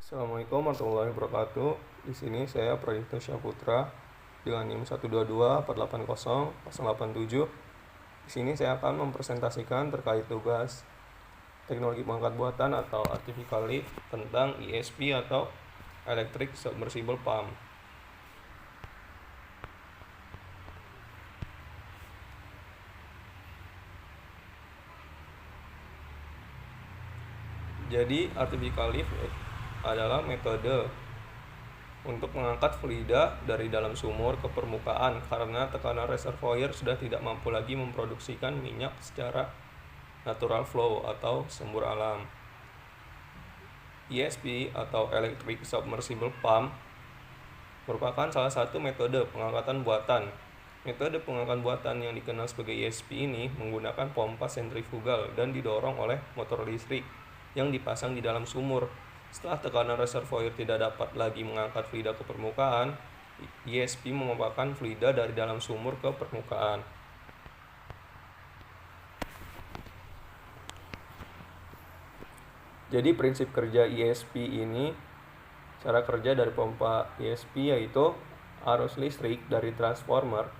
Assalamualaikum warahmatullahi wabarakatuh. Di sini saya Pradipta Syahputra dengan NIM 122480087. Di sini saya akan mempresentasikan terkait tugas teknologi pengangkat buatan atau artificial lift tentang ESP atau Electric Submersible Pump. Jadi artificial lift adalah metode untuk mengangkat fluida dari dalam sumur ke permukaan karena tekanan reservoir sudah tidak mampu lagi memproduksikan minyak secara natural flow atau sembur alam. ESP atau Electric Submersible Pump merupakan salah satu metode pengangkatan buatan. Metode pengangkatan buatan yang dikenal sebagai ESP ini menggunakan pompa sentrifugal dan didorong oleh motor listrik yang dipasang di dalam sumur. Setelah tekanan reservoir tidak dapat lagi mengangkat fluida ke permukaan, ESP memompakan fluida dari dalam sumur ke permukaan. Jadi prinsip kerja ESP ini, cara kerja dari pompa ESP yaitu arus listrik dari transformer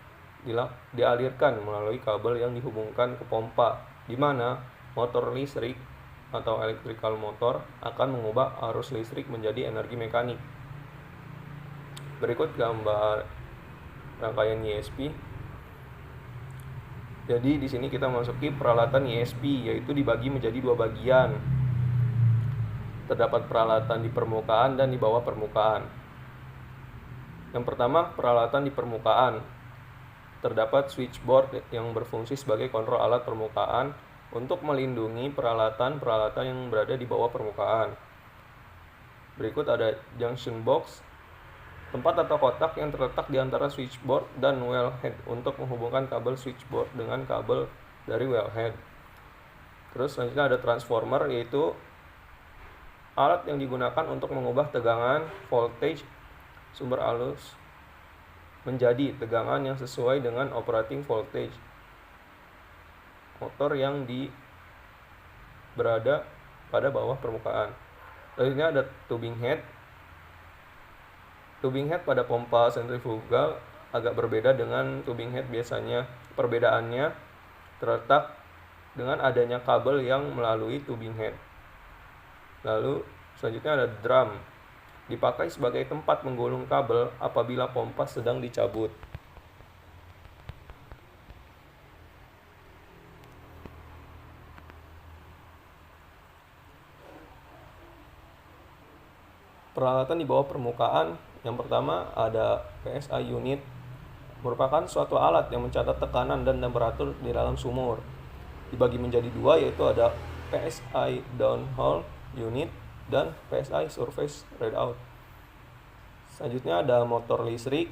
dialirkan melalui kabel yang dihubungkan ke pompa, di mana motor listrik atau electrical motor akan mengubah arus listrik menjadi energi mekanik. Berikut gambar rangkaian ESP. Jadi di sini kita masuki peralatan ESP, yaitu dibagi menjadi dua bagian. Terdapat peralatan di permukaan dan di bawah permukaan. Yang pertama, peralatan di permukaan. Terdapat switchboard yang berfungsi sebagai kontrol alat permukaan untuk melindungi peralatan-peralatan yang berada di bawah permukaan. Berikut ada junction box, tempat atau kotak yang terletak di antara switchboard dan wellhead untuk menghubungkan kabel switchboard dengan kabel dari wellhead. Terus selanjutnya ada transformer, yaitu alat yang digunakan untuk mengubah tegangan voltage sumber arus menjadi tegangan yang sesuai dengan operating voltage motor yang berada pada bawah permukaan. Selanjutnya ada tubing head. Tubing head pada pompa sentrifugal agak berbeda dengan tubing head biasanya. Perbedaannya terletak dengan adanya kabel yang melalui tubing head. Lalu selanjutnya ada drum. Dipakai sebagai tempat menggulung kabel apabila pompa sedang dicabut. Peralatan di bawah permukaan, yang pertama ada PSI unit, merupakan suatu alat yang mencatat tekanan dan temperatur di dalam sumur. Dibagi menjadi dua, yaitu ada PSI downhole unit dan PSI surface readout. Selanjutnya ada motor listrik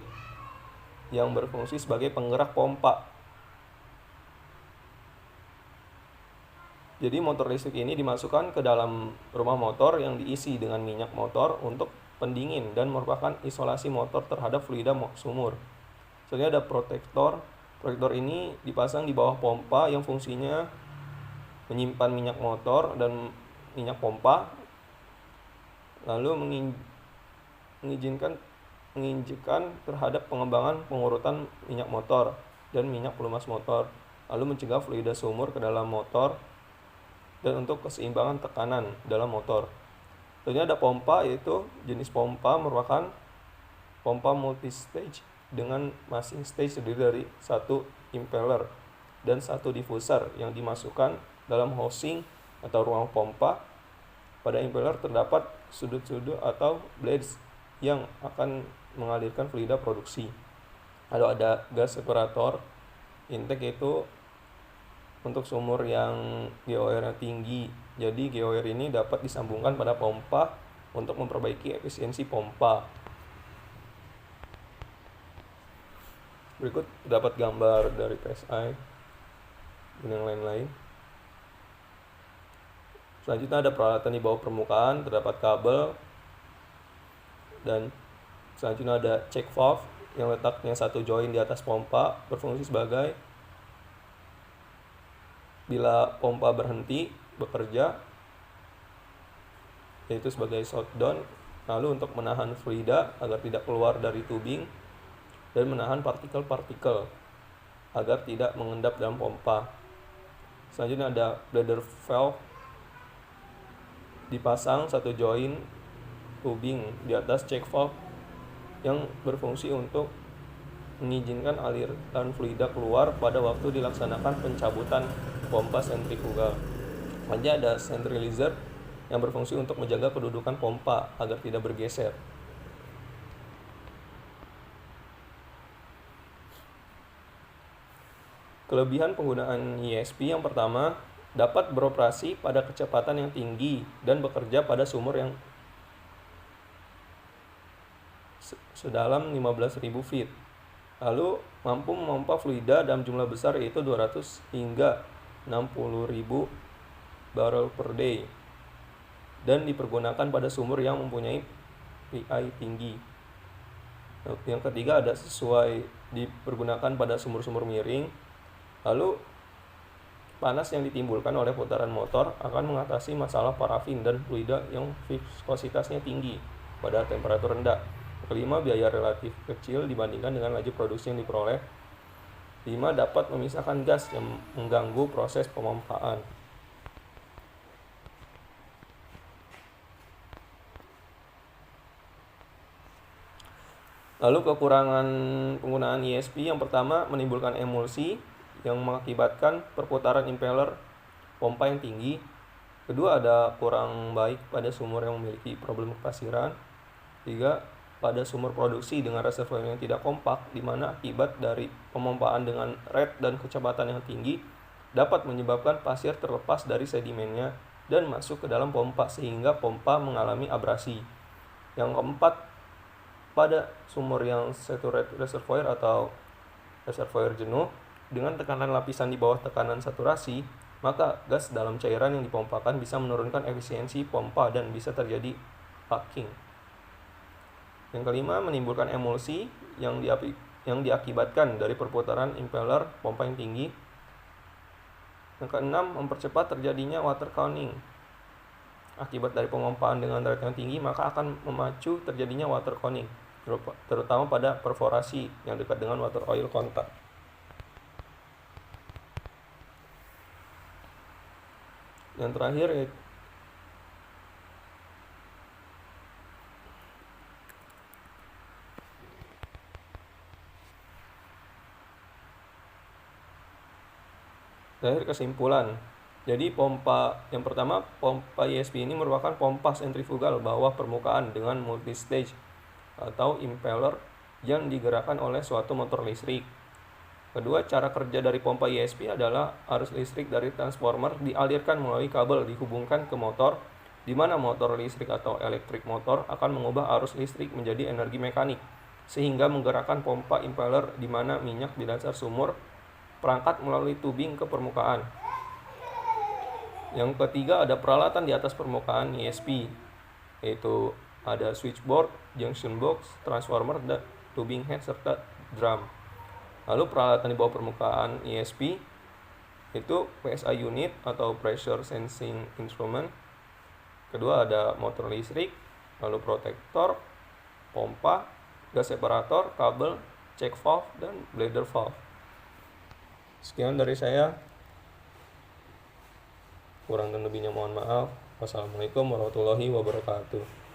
yang berfungsi sebagai penggerak pompa. Jadi motor listrik ini dimasukkan ke dalam rumah motor yang diisi dengan minyak motor untuk pendingin dan merupakan isolasi motor terhadap fluida sumur. Selanjutnya ada protektor. Protektor ini dipasang di bawah pompa yang fungsinya menyimpan minyak motor dan minyak pompa, lalu menginginkan terhadap pengembangan pengurutan minyak motor dan minyak pelumas motor, lalu mencegah fluida sumur ke dalam motor dan untuk keseimbangan tekanan dalam motor. Selanjutnya ada pompa, yaitu jenis pompa merupakan pompa multistage dengan masing stage terdiri dari satu impeller dan satu diffuser yang dimasukkan dalam housing atau ruang pompa. Pada impeller terdapat sudut-sudut atau blades yang akan mengalirkan fluida produksi. Lalu ada gas separator intake, yaitu untuk sumur yang GOR-nya tinggi. Jadi GOR ini dapat disambungkan pada pompa untuk memperbaiki efisiensi pompa. Berikut dapat gambar dari PSI dan yang lain-lain. Selanjutnya ada peralatan di bawah permukaan, terdapat kabel, dan selanjutnya ada check valve yang letaknya satu join di atas pompa, berfungsi sebagai bila pompa berhenti bekerja, yaitu sebagai shutdown, Lalu untuk menahan fluida agar tidak keluar dari tubing dan menahan partikel-partikel agar tidak mengendap dalam pompa. Selanjutnya ada bladder valve, dipasang satu join tubing di atas check valve yang berfungsi untuk mengizinkan aliran fluida keluar pada waktu dilaksanakan pencabutan pompa sentrifugal. Selanjutnya ada centralizer yang berfungsi untuk menjaga kedudukan pompa agar tidak bergeser. Kelebihan penggunaan ESP yang pertama, dapat beroperasi pada kecepatan yang tinggi dan bekerja pada sumur yang sedalam 15.000 feet. Lalu mampu memompa fluida dalam jumlah besar yaitu 200 hingga 60.000 barrel per day dan dipergunakan pada sumur yang mempunyai PI tinggi. Yang ketiga ada sesuai dipergunakan pada sumur-sumur miring. Lalu panas yang ditimbulkan oleh putaran motor akan mengatasi masalah parafin dan fluida yang viskositasnya tinggi pada temperatur rendah. Kelima, biaya relatif kecil dibandingkan dengan laju produksi yang diperoleh. 5. Dapat memisahkan gas yang mengganggu proses pemompaan. Lalu kekurangan penggunaan ESP yang pertama menimbulkan emulsi yang mengakibatkan perputaran impeller pompa yang tinggi. Kedua, ada kurang baik pada sumur yang memiliki problem kepasiran. 3. Pada sumur produksi dengan reservoir yang tidak kompak, di mana akibat dari pemompaan dengan rate dan kecepatan yang tinggi dapat menyebabkan pasir terlepas dari sedimennya dan masuk ke dalam pompa sehingga pompa mengalami abrasi. Yang keempat, pada sumur yang saturated reservoir atau reservoir jenuh dengan tekanan lapisan di bawah tekanan saturasi, maka gas dalam cairan yang dipompakan bisa menurunkan efisiensi pompa dan bisa terjadi packing. Yang kelima, menimbulkan emulsi yang diakibatkan dari perputaran impeller pompa yang tinggi. Yang keenam, mempercepat terjadinya water cowning. Akibat dari pengompaan dengan rate yang tinggi, maka akan memacu terjadinya water cowning, terutama pada perforasi yang dekat dengan water oil contact. Yang terakhir kesimpulan. Jadi pompa yang pertama, pompa ESP ini merupakan pompa sentrifugal bawah permukaan dengan multistage atau impeller yang digerakkan oleh suatu motor listrik. Kedua, cara kerja dari pompa ESP adalah arus listrik dari transformer dialirkan melalui kabel dihubungkan ke motor, di mana motor listrik atau elektrik motor akan mengubah arus listrik menjadi energi mekanik, sehingga menggerakkan pompa impeller di mana minyak di dasar sumur perangkat melalui tubing ke permukaan. Yang ketiga, ada peralatan di atas permukaan ESP, yaitu ada switchboard, junction box, transformer, dan tubing head serta drum. Lalu peralatan di bawah permukaan ESP itu PSI unit atau pressure sensing instrument. Kedua, ada motor listrik, lalu protektor, pompa, gas separator, kabel, check valve, dan bladder valve. Sekian dari saya. Kurang dan lebihnya mohon maaf. Wassalamualaikum warahmatullahi wabarakatuh.